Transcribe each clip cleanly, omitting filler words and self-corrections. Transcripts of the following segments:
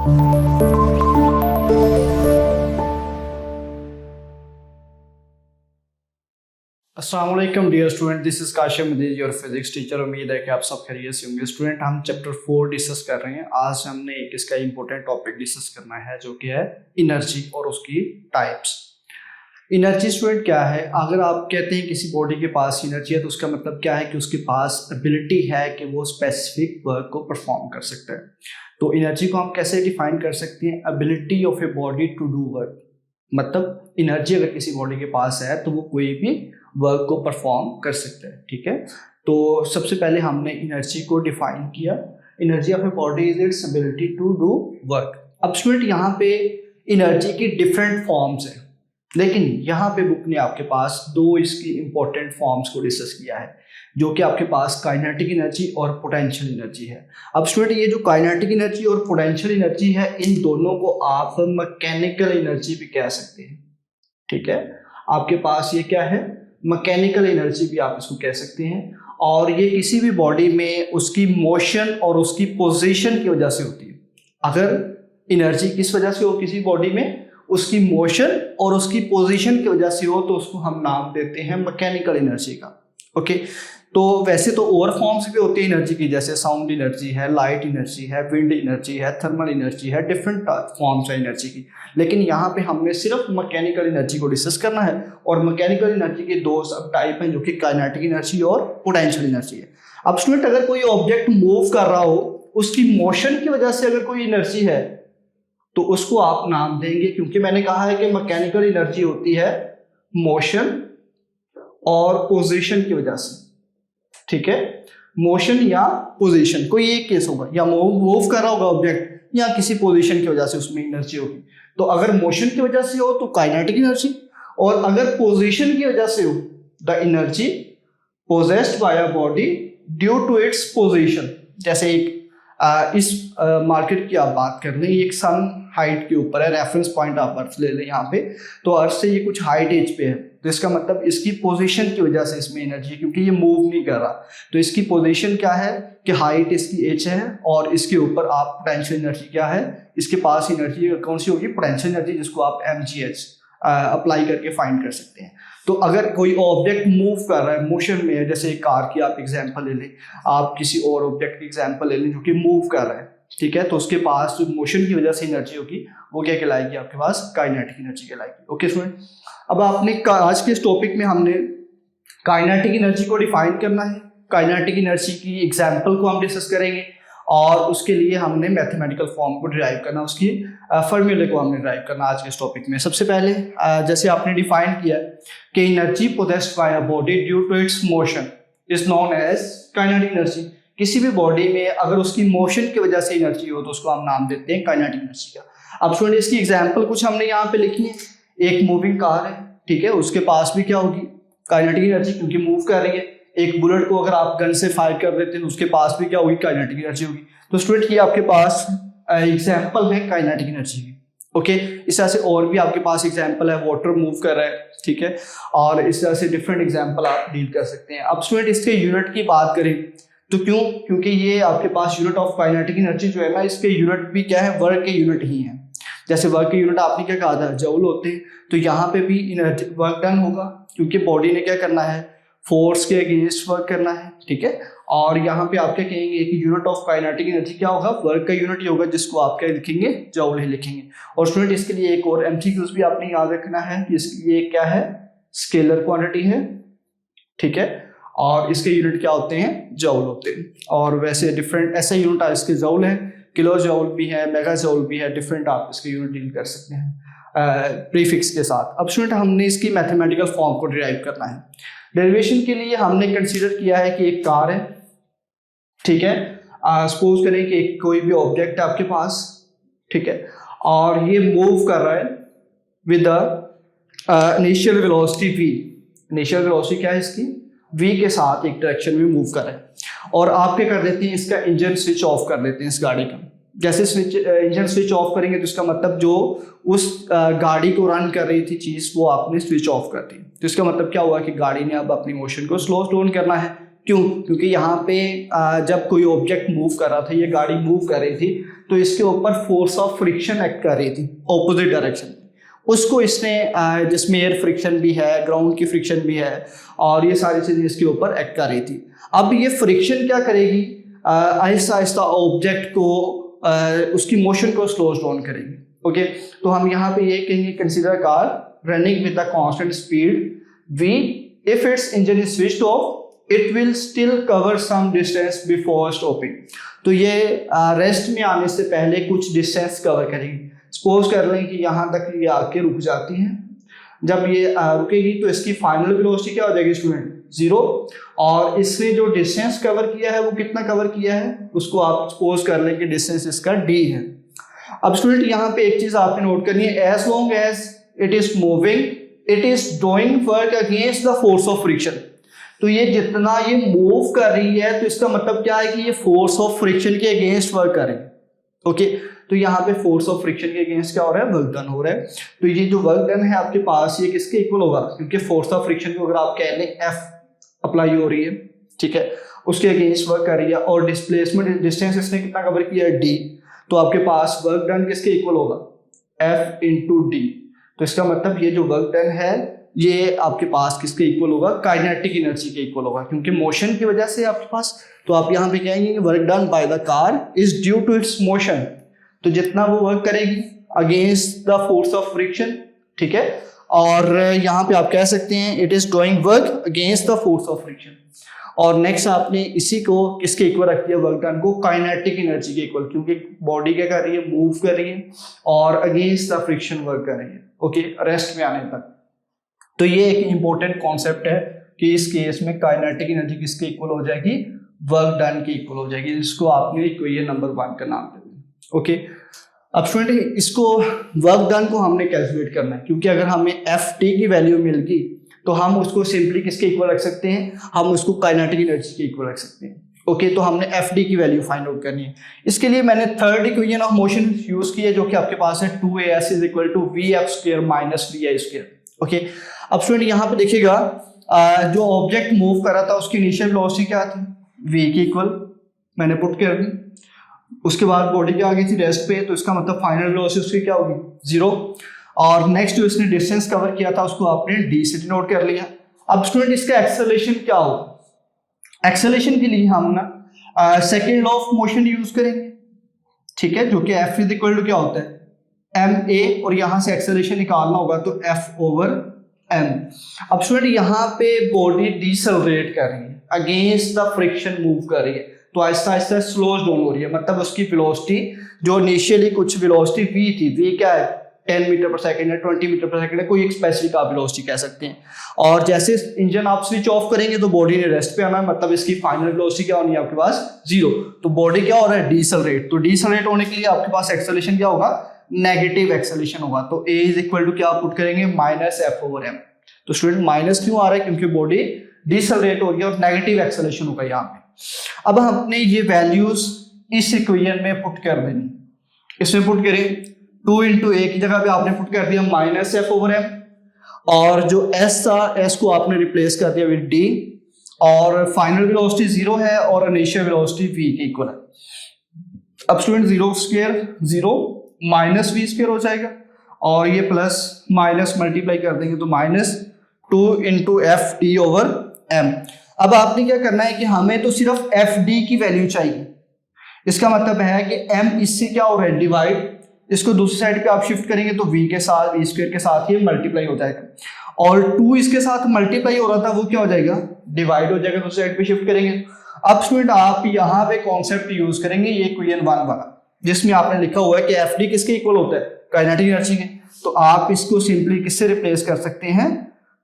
अस्सलाम वालेकुम dear student, this is Qasim Majeed, your physics teacher. उम्मीद है कि आप सब खैरियत से होंगे। स्टूडेंट, हम चैप्टर 4 डिस्कस कर रहे हैं। आज हमने एक इसका इंपॉर्टेंट टॉपिक डिस्कस करना है जो कि है एनर्जी और उसकी टाइप्स। एनर्जी स्टूडेंट क्या है? अगर आप कहते हैं किसी बॉडी के पास एनर्जी है तो उसका मतलब क्या है कि उसके पास एबिलिटी है कि वो स्पेसिफिक वर्क को परफॉर्म कर सकता है। तो एनर्जी को हम कैसे डिफाइन कर सकते हैं? Ability of a body to do work. मतलब एनर्जी अगर किसी बॉडी के पास है तो वो कोई भी वर्क को परफॉर्म कर सकता है। ठीक है, तो सबसे पहले हमने एनर्जी को डिफाइन किया। Energy of a body is its ability to do work. अब स्टूडेंट यहाँ पे एनर्जी की डिफरेंट फॉर्म्स हैं, लेकिन यहाँ पे बुक ने आपके पास दो इसकी इंपॉर्टेंट फॉर्म्स को डिस्कस किया है, जो कि आपके पास काइनेटिक एनर्जी और पोटेंशियल एनर्जी है। अब स्टूडेंट, ये जो काइनेटिक एनर्जी और पोटेंशियल एनर्जी है, इन दोनों को आप मैकेनिकल एनर्जी भी कह सकते हैं। ठीक है, आपके पास ये क्या है? मैकेनिकल एनर्जी भी आप इसको कह सकते हैं। और ये किसी भी बॉडी में उसकी मोशन और उसकी पोजीशन की वजह से होती है। अगर एनर्जी किस वजह से हो किसी बॉडी में, उसकी मोशन और उसकी पोजीशन की वजह से हो, तो उसको हम नाम देते हैं मैकेनिकल एनर्जी का। ओके, तो वैसे तो और फॉर्म्स भी होती है एनर्जी की, जैसे साउंड एनर्जी है, लाइट एनर्जी है, विंड एनर्जी है, थर्मल एनर्जी है, डिफरेंट फॉर्म्स है एनर्जी की। लेकिन यहाँ पे हमने सिर्फ मैकेनिकल एनर्जी को डिस्कस करना है। और मैकेनिकल एनर्जी के दो सब टाइप हैं, जो कि काइनेटिक एनर्जी और पोटेंशियल एनर्जी है। अब स्टूडेंट, अगर कोई ऑब्जेक्ट मूव कर रहा हो, उसकी मोशन की वजह से अगर कोई एनर्जी है तो उसको आप नाम देंगे, क्योंकि मैंने कहा है कि मैकेनिकल एनर्जी होती है मोशन और पोजीशन की वजह से। ठीक है, मोशन या पोजीशन, कोई एक केस होगा, या मूव कर रहा होगा ऑब्जेक्ट, या किसी पोजीशन की वजह से उसमें एनर्जी होगी। तो अगर मोशन की वजह से हो तो काइनेटिक एनर्जी, और अगर पोजीशन की वजह से हो, the energy possessed by a body due to its position. जैसे एक इस मार्केट की आप बात कर लें, एक सन हाइट के ऊपर है, रेफरेंस पॉइंट आप अर्थ ले लें यहाँ पे, तो अर्थ से ये कुछ हाइट एज पे है, तो इसका मतलब इसकी पोजीशन की वजह से इसमें एनर्जी है, क्योंकि ये मूव नहीं कर रहा। तो इसकी पोजीशन क्या है कि हाइट इसकी एच है, और इसके ऊपर आप पोटेंशियल एनर्जी क्या है, इसके पास एनर्जी कौन सी होगी? पोटेंशियल एनर्जी, जिसको आप mgh अप्लाई करके फाइंड कर सकते हैं। तो अगर कोई ऑब्जेक्ट मूव कर रहा है, मोशन में है, जैसे कार की आप एग्जांपल ले लें, आप किसी और ऑब्जेक्ट की एग्जांपल ले लें जो कि मूव कर रहा है, ठीक है, तो उसके पास जो मोशन की वजह से एनर्जी होगी वो क्या कहलाएगी? आपके पास काइनेटिक एनर्जी कहलाएगी। ओके स्टूडेंट, अब आपने आज के इस टॉपिक में हमने काइनेटिक एनर्जी को डिफाइन करना है। काइनेटिक एनर्जी की एग्जाम्पल को हम डिस्कस करेंगे, और उसके लिए हमने मैथमेटिकल फॉर्म को डिराइव करना, उसकी फॉर्मूले को हमने डिराइव करना आज के इस टॉपिक में। सबसे पहले जैसे आपने डिफाइन किया कि energy possessed by a body due to its motion is known as kinetic energy. किसी भी बॉडी में अगर उसकी मोशन की वजह से एनर्जी हो तो उसको हम नाम देते हैं काइनेटिक एनर्जी का। अब स्टूडेंट, इसकी एग्जाम्पल कुछ हमने यहाँ पे लिखी है। एक मूविंग कार है, ठीक है, उसके पास भी क्या होगी? काइनेटिक एनर्जी, क्योंकि मूव कर रही है। एक बुलेट को अगर आप गन से फायर कर देते हैं तो उसके पास भी क्या होगी? काइनेटिक एनर्जी होगी। तो स्टूडेंट, ये आपके पास एग्जाम्पल है काइनेटिक एनर्जी की। ओके, इस तरह से और भी आपके पास एग्जाम्पल है, वाटर मूव कर रहा है, ठीक है, और इस तरह से डिफरेंट एग्जाम्पल आप डील कर सकते हैं। अब स्टूडेंट, इसके यूनिट की बात करें तो क्यों? क्योंकि ये आपके पास यूनिट ऑफ काइनेटिक एनर्जी जो है ना, इसके यूनिट भी क्या है? वर्क के यूनिट ही है। जैसे वर्क के यूनिट आपने क्या कहा था? जूल होते हैं। तो यहाँ पे भी एनर्जी वर्क डन होगा, क्योंकि बॉडी ने क्या करना है? फोर्स के अगेंस्ट वर्क करना है, ठीक है। और यहाँ पे आप क्या कहेंगे कि यूनिट ऑफ काइनेटिक एनर्जी क्या होगा? वर्क का यूनिट ही होगा, जिसको आप क्या लिखेंगे? जूल ही लिखेंगे। और स्टूडेंट, इसके लिए एक और एमसीक्यूज भी आपने याद रखना है। ये क्या है? स्केलर क्वांटिटी है, ठीक है, और इसके यूनिट क्या होते हैं? जूल होते हैं। और वैसे डिफरेंट ऐसे यूनिट इसके जूल है, किलो जूल भी है, मेगा जूल भी है, डिफरेंट आप इसके यूनिट डील कर सकते हैं प्रीफिक्स के साथ। अब स्टूडेंट, हमने इसकी मैथमेटिकल फॉर्म को डिराइव करना है। डेरिवेशन के लिए हमने कंसीडर किया है कि एक कार है, ठीक है, सपोज करें कि कोई भी ऑब्जेक्ट है आपके पास, ठीक है, और ये मूव कर रहा है with the initial velocity v। Initial velocity क्या है इसकी? v के साथ एक डायरेक्शन में मूव कर रहा है, और आप क्या कर देते हैं? इसका इंजन स्विच ऑफ कर देते हैं इस गाड़ी का। जैसे इंजन स्विच ऑफ करेंगे तो इसका मतलब जो उस गाड़ी को रन कर रही थी चीज़, वो आपने स्विच ऑफ कर दी। तो इसका मतलब क्या हुआ कि गाड़ी ने अब अपनी मोशन को स्लो डाउन करना है। क्यों? क्योंकि यहाँ पे जब कोई ऑब्जेक्ट मूव कर रहा था, ये गाड़ी मूव कर रही थी, तो इसके ऊपर फोर्स ऑफ फ्रिक्शन एक्ट कर रही थी ऑपोजिट डायरेक्शन। उसको इसने जिसमें एयर फ्रिक्शन भी है, ग्राउंड की फ्रिक्शन भी है, और ये सारी चीज़ें इसके ऊपर एक्ट कर रही थी। अब ये फ्रिक्शन क्या करेगी, आहिस्ता आहिस्ता ऑब्जेक्ट को उसकी मोशन को स्लो डाउन करेगी। ओके, तो हम यहाँ पे ये कहेंगे consider car running with the constant speed v, if its engine is switched off it will still cover some distance before stopping। तो ये रेस्ट में आने से पहले कुछ डिस्टेंस कवर करेगी। सपोज कर लें कि यहाँ तक ये आके रुक जाती है, जब ये रुकेगी तो इसकी फाइनल वेलोसिटी क्या हो जाएगी स्टूडेंट, 0, और इसने जो डिस्टेंस कवर किया है वो कितना कवर किया है, उसको आप सपोज कर लें कि डिस्टेंस इसका d है। अब स्टूडेंट यहाँ पे एक चीज आपने नोट करनी है, as long as it is moving it is doing work against the force of friction. तो ये जितना ये मूव कर रही है तो इसका मतलब क्या है कि ये फोर्स ऑफ फ्रिक्शन के अगेंस्ट वर्क कर रही है। ओके, तो यहाँ पे फोर्स ऑफ फ्रिक्शन के अगेंस्ट क्या हो रहा है, वर्क डन हो रहा है। तो ये जो वर्क डन है आपके पास ये किसके इक्वल होगा, क्योंकि फोर्स ऑफ फ्रिक्शन को अगर आप कह लें F अप्लाई हो रही है, ठीक है, उसके अगेंस्ट वर्क कर रही है, और डिस्प्लेसमेंट डिस्टेंस इसने कितना कवर किया है, d, तो आपके पास वर्क डन किसके इक्वल होगा, F इंटू डी। तो इसका मतलब ये जो वर्क डन है ये आपके पास किसके इक्वल होगा, काइनेटिक एनर्जी के इक्वल होगा, क्योंकि मोशन की वजह से आपके पास। तो आप यहाँ पे कहेंगे कि work done by the car is due to its motion, तो जितना वो वर्क करेगी against the force of friction, ठीक है, और यहाँ पे आप कह सकते हैं it is doing work against the force of friction. और नेक्स्ट आपने इसी को किसके इक्वल रख दिया, वर्क डन को काइनेटिक एनर्जी के इक्वल, क्योंकि बॉडी क्या कर रही है, मूव कर रही है और अगेंस्ट द फ्रिक्शन वर्क कर रही है। ओके, रेस्ट में आने तक। तो ये एक इंपॉर्टेंट कॉन्सेप्ट है कि इस केस में काइनेटिक एनर्जी किसके इक्वल हो जाएगी, वर्क डन के इक्वल हो जाएगी। इसको आपने इक्वेशन नंबर 1 का नाम दे दिया। ओके, अब स्टूडेंट इसको वर्क डन को हमने कैलकुलेट करना है, क्योंकि अगर हमें एफ टी की वैल्यू मिल गई तो हम उसको सिंपली किसके इक्वल रख सकते हैं, हम उसको काइनेटिक एनर्जी के इक्वल रख सकते हैं। ओके, तो हमने एफ डी की वैल्यू फाइंड आउट करनी है। इसके लिए मैंने third equation of motion use की है, जो कि आपके पास है 2as is equal to vf² minus vi²। Okay, अब स्टूडेंट यहाँ पे देखिएगा जो ऑब्जेक्ट मूव कर रहा था उसकी इनिशियल वेलोसिटी क्या थी, v के इक्वल मैंने पुट कर दी। उसके बाद बॉडी क्या आ गई थी, रेस्ट पे, तो इसका मतलब फाइनल वेलोसिटी उसकी क्या होगी, 0। और नेक्स्ट जो इसने डिस्टेंस कवर किया था उसको आपने d से डिनोट कर लिया। अब स्टूडेंट इसका एक्सेलरेशन क्या होगा, एक्सेलरेशन के लिए हम ना second law of motion use करेंगे, ठीक है, जो कि F इज इक्वल टू क्या होता है, ma, और यहाँ से एक्सेलरेशन निकालना होगा तो F/m। अब स्टूडेंट यहाँ पे बॉडी डिसेलरेट कर रही है, अगेंस्ट द फ्रिक्शन मूव कर रही है, तो आहिस्ता आहिस्ता स्लो डाउन हो रही है। मतलब उसकी वेलोसिटी जो इनिशियली कुछ वेलोसिटी v थी, v क्या है 10 मीटर पर सेकंड है, 20 मीटर पर सेकंड है, कोई एक स्पेसिफिक आप वेलोसिटी कह सकते हैं। और जैसे इंजन आप स्विच ऑफ करेंगे तो बॉडी ने रेस्ट पे आना है, मतलब इसकी फाइनल वेलोसिटी क्या होनी है आपके पास, 0। तो बॉडी क्या हो रहा है, डिसेलरेट। तो डिसेलरेट होने के लिए आपके पास एक्सेलरेशन क्या होगा, नेगेटिव एक्सेलरेशन होगा। तो a इज इक्वल टू क्या पुट करेंगे, -F/m। तो स्टूडेंट माइनस क्यों आ रहा है, क्योंकि बॉडी डिसेलरेट हो गई और नेगेटिव एक्सेलरेशन होगा यहाँ पे। अब हमने ये वैल्यूज इस इक्वेशन में पुट कर देनी, इसमें पुट करें 2 इंटू ए की जगह पे आपने पुट कर दिया -F/m, और जो s था s को आपने रिप्लेस कर दिया विद d, और फाइनल वेलोसिटी 0 है और इनिशियल वेलोसिटी v के इक्वल है। अब स्टूडेंट 0² 0 माइनस v² हो जाएगा, और ये प्लस माइनस मल्टीप्लाई कर देंगे तो -2 इंटू F/d/m। अब आपने क्या करना है कि हमें तो सिर्फ Fd की वैल्यू चाहिए। इसका मतलब है कि m इससे क्या हो रहा है, डिवाइड, इसको दूसरी साइड पे आप शिफ्ट करेंगे तो v के साथ v² के साथ ये मल्टीप्लाई हो जाएगा, और 2 इसके साथ मल्टीप्लाई हो रहा था वो क्या हो जाएगा, डिवाइड हो जाएगा, दूसरी साइड पे शिफ्ट करेंगे। अब स्टूडेंट आप यहाँ पे कॉन्सेप्ट यूज करेंगे ये इक्वेशन 1 वाला, जिसमें आपने लिखा हुआ है कि Fd किसके इक्वल होता है, काइनेटिक एनर्जी के। तो आप इसको सिंपली किससे रिप्लेस कर सकते हैं,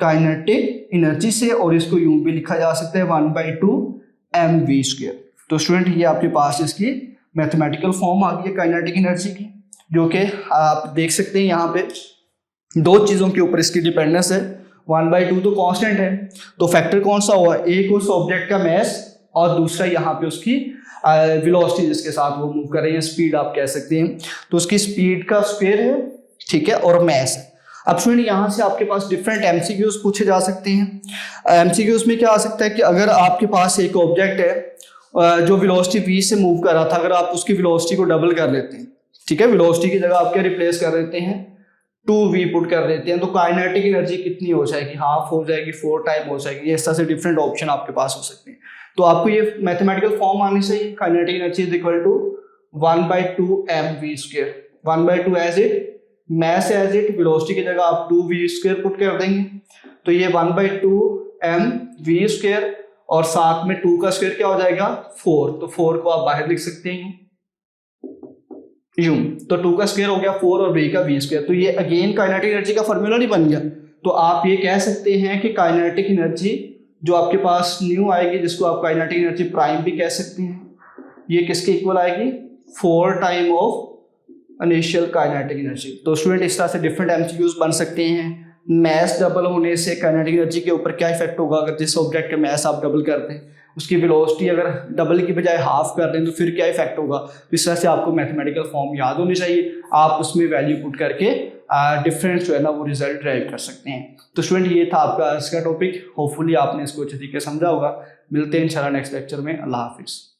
काइनेटिक एनर्जी से, और इसको यूं भी लिखा जा सकता है 1/2 mv²। तो स्टूडेंट ये आपके पास इसकी मैथमेटिकल फॉर्म आ गई है काइनेटिक एनर्जी की, जो कि आप देख सकते हैं यहाँ पे 2 चीज़ों के ऊपर इसकी डिपेंडेंस है। 1/2 तो कांस्टेंट है, तो फैक्टर कौन सा हुआ, एक उस ऑब्जेक्ट का मैस और दूसरा यहाँ पे उसकी वेलोसिटी जिसके साथ वो मूव कर रही है, स्पीड आप कह सकते हैं। तो उसकी स्पीड का स्क्वायर है, ठीक है, और मैस है। अब स्टूडेंट यहाँ से आपके पास डिफरेंट एमसीक्यूज पूछे जा सकते हैं। एमसीक्यूज में क्या आ सकता है कि अगर आपके पास एक ऑब्जेक्ट है जो वेलोसिटी v से मूव कर रहा था, अगर आप उसकी वेलोसिटी को डबल कर लेते हैं, ठीक है, वेलोसिटी की जगह आप क्या रिप्लेस कर देते हैं, 2v पुट कर देते हैं, तो काइनेटिक एनर्जी कितनी हो जाएगी, हाफ हो जाएगी, 4 टाइम हो जाएगी। इस तरह से डिफरेंट ऑप्शन आपके पास हो सकते हैं। तो आपको ये मैथमेटिकल फॉर्म आनी चाहिए, kinetic energy is equal to 1/2 mv², 1/2 as it, mass as it, velocity की जगह आप 2v² पुट कर देंगे, तो ये 1/2 mv² और साथ में 2 का स्क्वायर क्या हो जाएगा 4, तो 4 को आप बाहर लिख सकते हैं यूं, तो 2 का स्क्वायर हो गया 4 और v का v², तो ये अगेन काइनेटिक एनर्जी का फॉर्मूला नहीं बन गया। तो आप ये कह सकते हैं कि काइनेटिक एनर्जी जो आपके पास न्यू आएगी, जिसको आप काइनेटिक एनर्जी प्राइम भी कह सकते हैं, ये किसके इक्वल आएगी, 4 time of initial kinetic energy. तो स्टूडेंट इस तरह से डिफरेंट एमसीक्यूज बन सकते हैं। मैस डबल होने से काइनेटिक एनर्जी के ऊपर क्या इफेक्ट होगा, अगर जिस ऑब्जेक्ट का मैस आप डबल कर दें, उसकी वेलोसिटी अगर डबल की बजाय हाफ कर दें तो फिर क्या इफेक्ट होगा। इस तरह से आपको मैथमेटिकल फॉर्म याद होनी चाहिए, आप उसमें वैल्यू पुट करके डिफरेंस जो है ना वो रिजल्ट ड्राइव कर सकते हैं। तो स्टूडेंट ये था आपका आज का टॉपिक, होपफुली आपने इसको अच्छे तरीके से समझा होगा। मिलते हैं इंशाल्लाह नेक्स्ट लेक्चर में। अल्लाह हाफिज़।